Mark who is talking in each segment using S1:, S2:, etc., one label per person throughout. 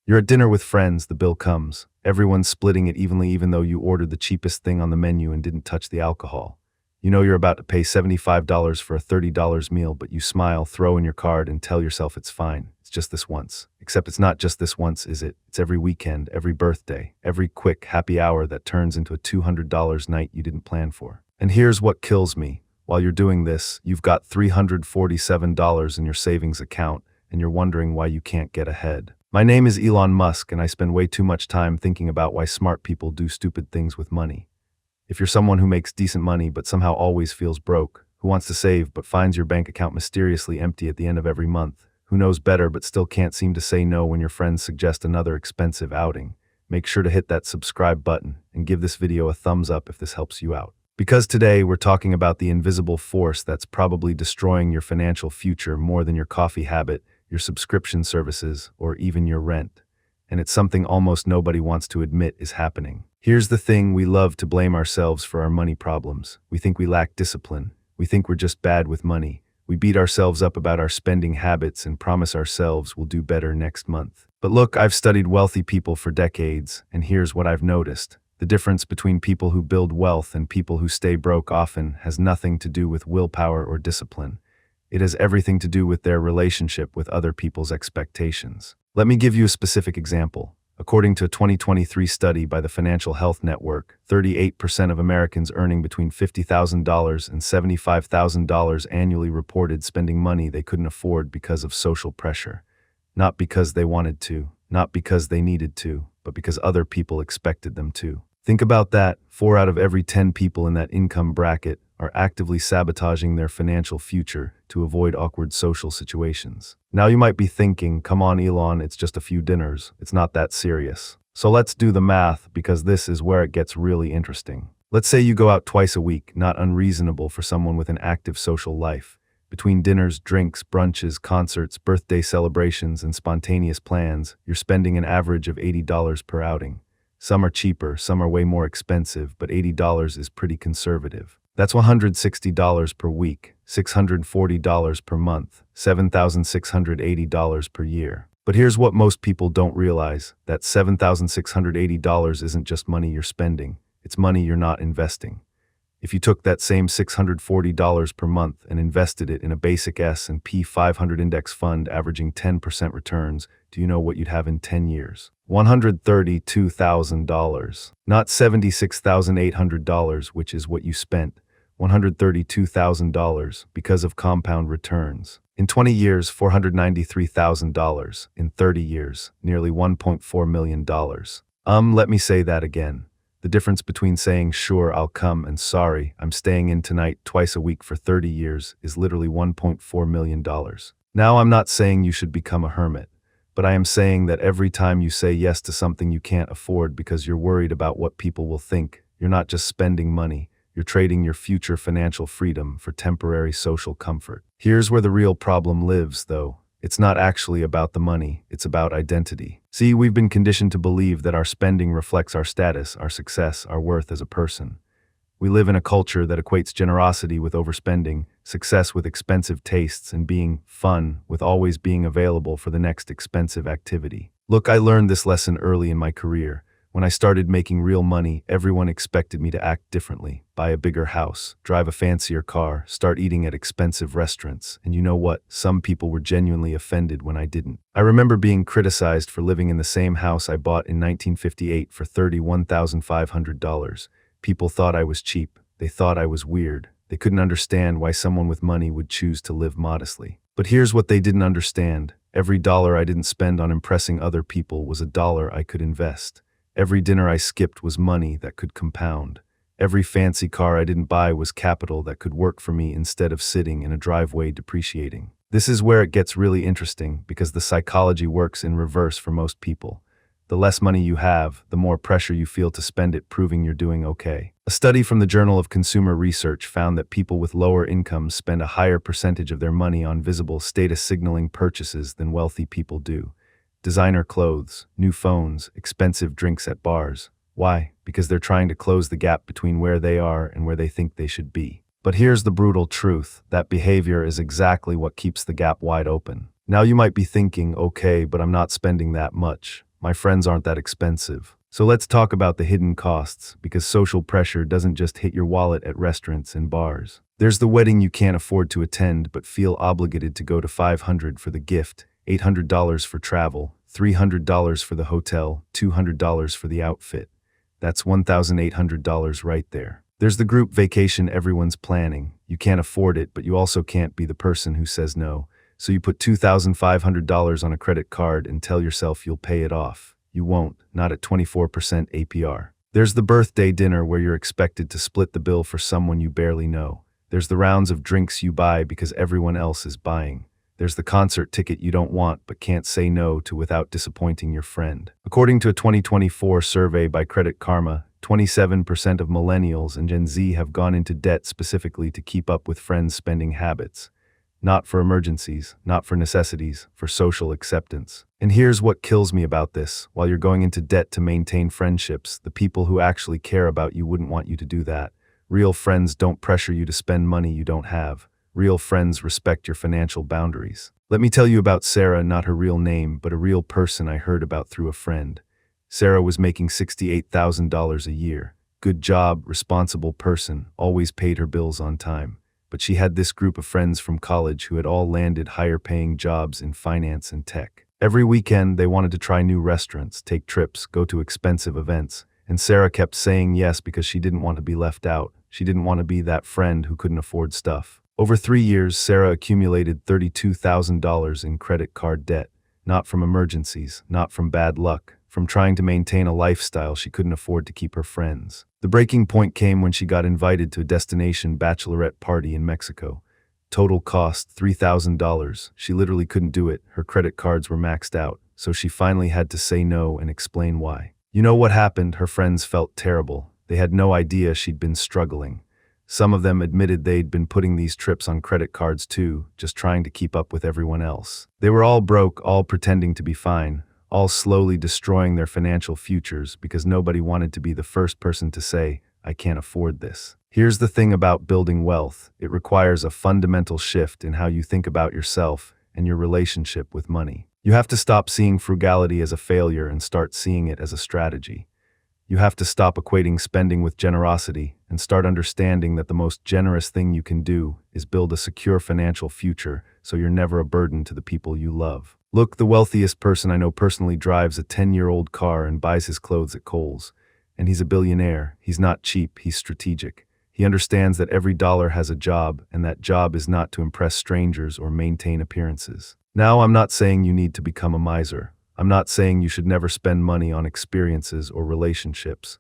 S1: You're at dinner with friends, the bill comes. Everyone's splitting it evenly even though you ordered the cheapest thing on the menu and didn't touch the alcohol. You know you're about to pay $75 for a $30 meal, but you smile, throw in your card, and tell yourself it's fine. It's just this once. Except it's not just this once, is it? It's every weekend, every birthday, every quick happy hour that turns into a $200 night you didn't plan for. And here's what kills me. While you're doing this, you've got $347 in your savings account, and you're wondering why you can't get ahead. My name is Elon Musk, and I spend way too much time thinking about why smart people do stupid things with money. If you're someone who makes decent money but somehow always feels broke, who wants to save but finds your bank account mysteriously empty at the end of every month, who knows better but still can't seem to say no when your friends suggest another expensive outing, make sure to hit that subscribe button and give this video a thumbs up if this helps you out. Because today we're talking about the invisible force that's probably destroying your financial future more than your coffee habit, your subscription services, or even your rent. And it's something almost nobody wants to admit is happening. Here's the thing, we love to blame ourselves for our money problems. We think we lack discipline. We think we're just bad with money. We beat ourselves up about our spending habits and promise ourselves we'll do better next month. But look, I've studied wealthy people for decades, and here's what I've noticed. The difference between people who build wealth and people who stay broke often has nothing to do with willpower or discipline. It has everything to do with their relationship with other people's expectations. Let me give you a specific example. According to a 2023 study by the Financial Health Network, 38% of Americans earning between $50,000 and $75,000 annually reported spending money they couldn't afford because of social pressure. Not because they wanted to, not because they needed to, but because other people expected them to. Think about that. 4 out of every 10 people in that income bracket are actively sabotaging their financial future to avoid awkward social situations. Now you might be thinking, come on Elon, it's just a few dinners. It's not that serious. So let's do the math, because this is where it gets really interesting. Let's say you go out twice a week, not unreasonable for someone with an active social life. Between dinners, drinks, brunches, concerts, birthday celebrations, and spontaneous plans, you're spending an average of $80 per outing. Some are cheaper, some are way more expensive, but $80 is pretty conservative. That's $160 per week, $640 per month, $7,680 per year. But here's what most people don't realize, that $7,680 isn't just money you're spending, it's money you're not investing. If you took that same $640 per month and invested it in a basic S&P 500 index fund averaging 10% returns, do you know what you'd have in 10 years? $132,000. Not $76,800, which is what you spent. $132,000 because of compound returns. In 20 years, $493,000. In 30 years, nearly $1.4 million. Let me say that again. The difference between saying, sure, I'll come, and sorry, I'm staying in tonight twice a week for 30 years is literally $1.4 million. Now, I'm not saying you should become a hermit, but I am saying that every time you say yes to something you can't afford because you're worried about what people will think, you're not just spending money, you're trading your future financial freedom for temporary social comfort. Here's where the real problem lives, though. It's not actually about the money, it's about identity. See, we've been conditioned to believe that our spending reflects our status, our success, our worth as a person. We live in a culture that equates generosity with overspending, success with expensive tastes, and being fun with always being available for the next expensive activity. Look, I learned this lesson early in my career. When I started making real money, everyone expected me to act differently, buy a bigger house, drive a fancier car, start eating at expensive restaurants, and you know what? Some people were genuinely offended when I didn't. I remember being criticized for living in the same house I bought in 1958 for $31,500. People thought I was cheap. They thought I was weird. They couldn't understand why someone with money would choose to live modestly. But here's what they didn't understand. Every dollar I didn't spend on impressing other people was a dollar I could invest. Every dinner I skipped was money that could compound. Every fancy car I didn't buy was capital that could work for me instead of sitting in a driveway depreciating. This is where it gets really interesting, because the psychology works in reverse for most people. The less money you have, the more pressure you feel to spend it proving you're doing okay. A study from the Journal of Consumer Research found that people with lower incomes spend a higher percentage of their money on visible status-signaling purchases than wealthy people do. Designer clothes, new phones, expensive drinks at bars. Why? Because they're trying to close the gap between where they are and where they think they should be. But here's the brutal truth. That behavior is exactly what keeps the gap wide open. Now you might be thinking, okay, but I'm not spending that much. My friends aren't that expensive. So let's talk about the hidden costs, because social pressure doesn't just hit your wallet at restaurants and bars. There's the wedding you can't afford to attend but feel obligated to go to $500 for the gift, $800 for travel, $300 for the hotel, $200 for the outfit. That's $1,800 right there. There's the group vacation everyone's planning. You can't afford it, but you also can't be the person who says no. So you put $2,500 on a credit card and tell yourself you'll pay it off. You won't, not at 24% APR. There's the birthday dinner where you're expected to split the bill for someone you barely know. There's the rounds of drinks you buy because everyone else is buying. There's the concert ticket you don't want but can't say no to without disappointing your friend. According to a 2024 survey by Credit Karma, 27% of millennials and Gen Z have gone into debt specifically to keep up with friends' spending habits. Not for emergencies, not for necessities, for social acceptance. And here's what kills me about this. While you're going into debt to maintain friendships, the people who actually care about you wouldn't want you to do that. Real friends don't pressure you to spend money you don't have. Real friends respect your financial boundaries. Let me tell you about Sarah, not her real name, but a real person I heard about through a friend. Sarah was making $68,000 a year. Good job, responsible person, always paid her bills on time. But she had this group of friends from college who had all landed higher-paying jobs in finance and tech. Every weekend, they wanted to try new restaurants, take trips, go to expensive events. And Sarah kept saying yes because she didn't want to be left out. She didn't want to be that friend who couldn't afford stuff. Over 3 years, Sarah accumulated $32,000 in credit card debt. Not from emergencies, not from bad luck, from trying to maintain a lifestyle she couldn't afford to keep her friends. The breaking point came when she got invited to a destination bachelorette party in Mexico. Total cost $3,000. She literally couldn't do it. Her credit cards were maxed out, so she finally had to say no and explain why. You know what happened? Her friends felt terrible. They had no idea she'd been struggling. Some of them admitted they'd been putting these trips on credit cards too, just trying to keep up with everyone else. They were all broke, all pretending to be fine, all slowly destroying their financial futures because nobody wanted to be the first person to say, "I can't afford this." Here's the thing about building wealth. It requires a fundamental shift in how you think about yourself and your relationship with money. You have to stop seeing frugality as a failure and start seeing it as a strategy. You have to stop equating spending with generosity and start understanding that the most generous thing you can do is build a secure financial future so you're never a burden to the people you love. Look, the wealthiest person I know personally drives a 10-year-old car and buys his clothes at Kohl's. And he's a billionaire. He's not cheap, he's strategic. He understands that every dollar has a job, and that job is not to impress strangers or maintain appearances. Now, I'm not saying you need to become a miser. I'm not saying you should never spend money on experiences or relationships,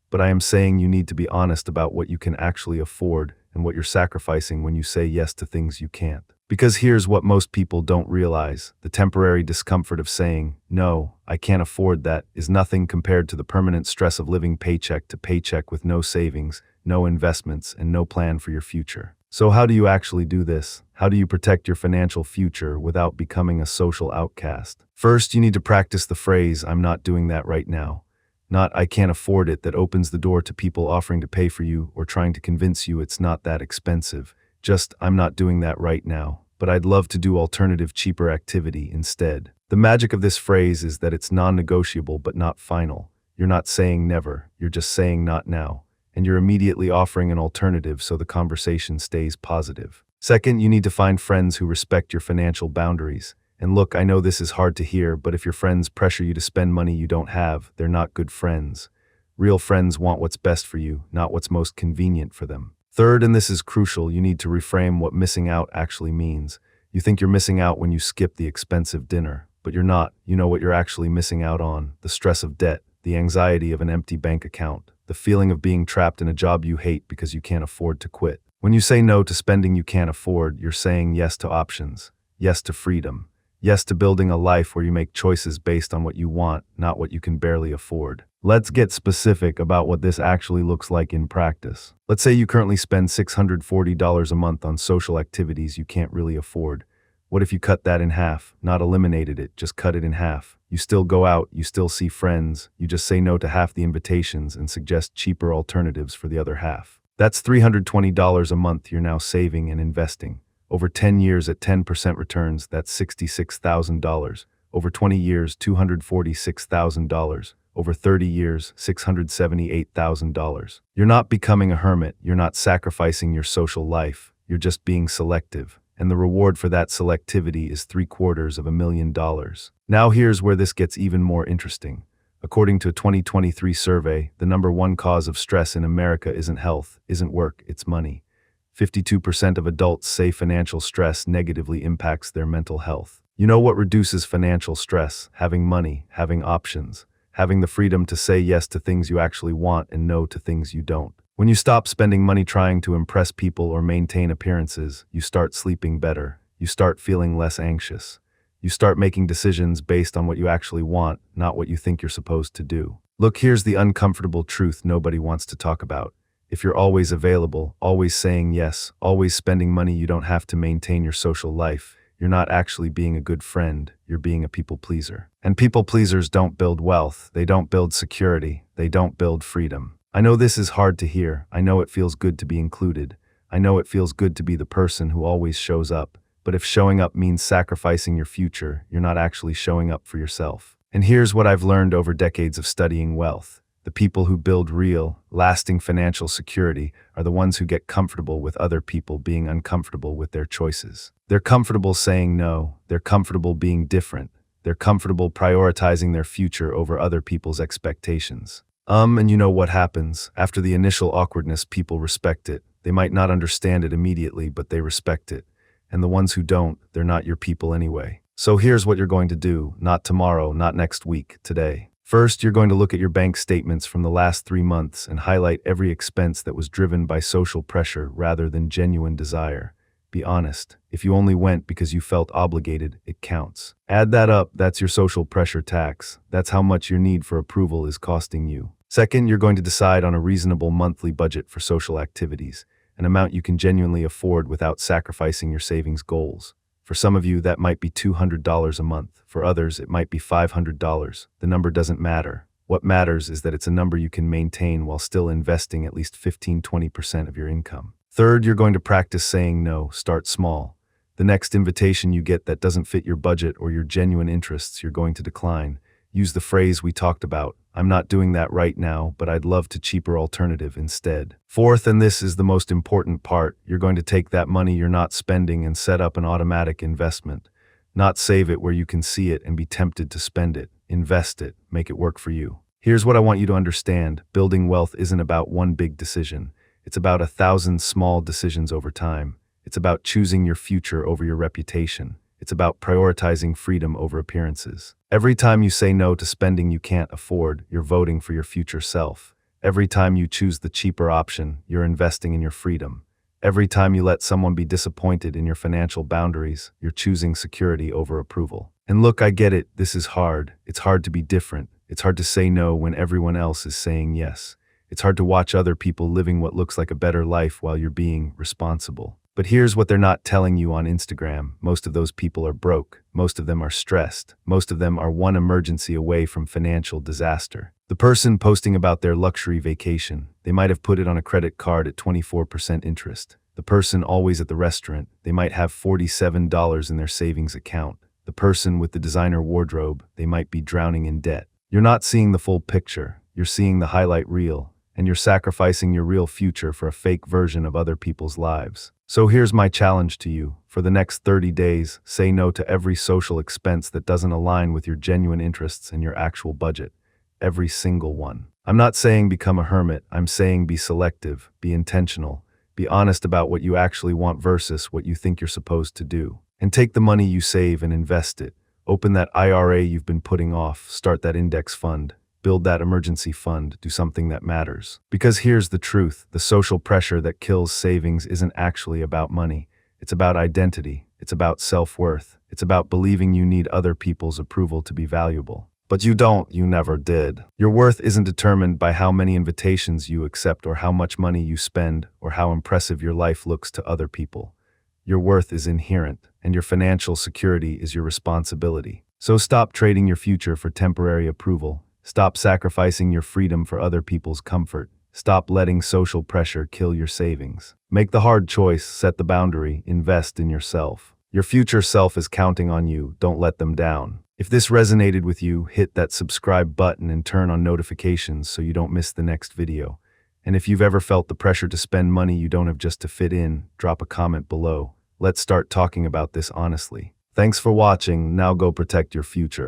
S1: but I am saying you need to be honest about what you can actually afford and what you're sacrificing when you say yes to things you can't. Because here's what most people don't realize: the temporary discomfort of saying, "No, I can't afford that," is nothing compared to the permanent stress of living paycheck to paycheck with no savings, no investments, and no plan for your future. So how do you actually do this? How do you protect your financial future without becoming a social outcast? First, you need to practice the phrase, "I'm not doing that right now." Not "I can't afford it," that opens the door to people offering to pay for you or trying to convince you it's not that expensive. Just, "I'm not doing that right now, but I'd love to do alternative, cheaper activity instead." The magic of this phrase is that it's non-negotiable but not final. You're not saying never, you're just saying not now. And you're immediately offering an alternative so the conversation stays positive. Second, you need to find friends who respect your financial boundaries. And look, I know this is hard to hear, but if your friends pressure you to spend money you don't have, they're not good friends. Real friends want what's best for you, not what's most convenient for them. Third, and this is crucial, you need to reframe what missing out actually means. You think you're missing out when you skip the expensive dinner, but you're not. You know what you're actually missing out on: the stress of debt, the anxiety of an empty bank account, the feeling of being trapped in a job you hate because you can't afford to quit. When you say no to spending you can't afford, you're saying yes to options, yes to freedom, yes to building a life where you make choices based on what you want, not what you can barely afford. Let's get specific about what this actually looks like in practice. Let's say you currently spend $640 a month on social activities you can't really afford. What if you cut that in half? Not eliminated it, just cut it in half. You still go out, you still see friends, you just say no to half the invitations and suggest cheaper alternatives for the other half. That's $320 a month you're now saving and investing. Over 10 years at 10% returns, that's $66,000. Over 20 years, $246,000. Over 30 years, $678,000. You're not becoming a hermit, you're not sacrificing your social life, you're just being selective. And the reward for that selectivity is $750,000. Now here's where this gets even more interesting. According to a 2023 survey, the number one cause of stress in America isn't health, isn't work, it's money. 52% of adults say financial stress negatively impacts their mental health. You know what reduces financial stress? Having money, having options, having the freedom to say yes to things you actually want and no to things you don't. When you stop spending money trying to impress people or maintain appearances, you start sleeping better, you start feeling less anxious. You start making decisions based on what you actually want, not what you think you're supposed to do. Look, here's the uncomfortable truth nobody wants to talk about. If you're always available, always saying yes, always spending money you don't have to maintain your social life, you're not actually being a good friend, you're being a people pleaser. And people pleasers don't build wealth, they don't build security, they don't build freedom. I know this is hard to hear, I know it feels good to be included, I know it feels good to be the person who always shows up, but if showing up means sacrificing your future, you're not actually showing up for yourself. And here's what I've learned over decades of studying wealth. The people who build real, lasting financial security are the ones who get comfortable with other people being uncomfortable with their choices. They're comfortable saying no, they're comfortable being different, they're comfortable prioritizing their future over other people's expectations. And you know what happens? After the initial awkwardness, people respect it. They might not understand it immediately, but they respect it. And the ones who don't, they're not your people anyway. So here's what you're going to do, not tomorrow, not next week, today. First, you're going to look at your bank statements from the last 3 months and highlight every expense that was driven by social pressure rather than genuine desire. Be honest. If you only went because you felt obligated, it counts. Add that up, that's your social pressure tax. That's how much your need for approval is costing you. Second, you're going to decide on a reasonable monthly budget for social activities, an amount you can genuinely afford without sacrificing your savings goals. For some of you, that might be $200 a month. For others, it might be $500. The number doesn't matter. What matters is that it's a number you can maintain while still investing at least 15–20% of your income. Third, you're going to practice saying no. Start small. The next invitation you get that doesn't fit your budget or your genuine interests, you're going to decline. Use the phrase we talked about, "I'm not doing that right now, but I'd love to cheaper alternative instead." Fourth, and this is the most important part, you're going to take that money you're not spending and set up an automatic investment. Not save it where you can see it and be tempted to spend it. Invest it, make it work for you. Here's what I want you to understand. Building wealth isn't about one big decision. It's about 1,000 small decisions over time. It's about choosing your future over your reputation. It's about prioritizing freedom over appearances. Every time you say no to spending you can't afford, you're voting for your future self. Every time you choose the cheaper option, you're investing in your freedom. Every time you let someone be disappointed in your financial boundaries, you're choosing security over approval. And look, I get it, this is hard. It's hard to be different. It's hard to say no when everyone else is saying yes. It's hard to watch other people living what looks like a better life while you're being responsible. But here's what they're not telling you on Instagram. Most of those people are broke. Most of them are stressed. Most of them are one emergency away from financial disaster. The person posting about their luxury vacation, they might have put it on a credit card at 24% interest. The person always at the restaurant, they might have $47 in their savings account. The person with the designer wardrobe, they might be drowning in debt. You're not seeing the full picture. You're seeing the highlight reel, and you're sacrificing your real future for a fake version of other people's lives. So here's my challenge to you. For the next 30 days, say no to every social expense that doesn't align with your genuine interests and your actual budget. Every single one. I'm not saying become a hermit. I'm saying be selective, be intentional, be honest about what you actually want versus what you think you're supposed to do. And take the money you save and invest it. Open that IRA you've been putting off, start that index fund. Build that emergency fund, do something that matters. Because here's the truth, the social pressure that kills savings isn't actually about money. It's about identity. It's about self-worth. It's about believing you need other people's approval to be valuable. But you don't, you never did. Your worth isn't determined by how many invitations you accept or how much money you spend or how impressive your life looks to other people. Your worth is inherent, and your financial security is your responsibility. So stop trading your future for temporary approval. Stop sacrificing your freedom for other people's comfort. Stop letting social pressure kill your savings. Make the hard choice, set the boundary, invest in yourself. Your future self is counting on you. Don't let them down. If this resonated with you, hit that subscribe button and turn on notifications so you don't miss the next video. And if you've ever felt the pressure to spend money you don't have just to fit in, drop a comment below. Let's start talking about this honestly. Thanks for watching. Now go protect your future.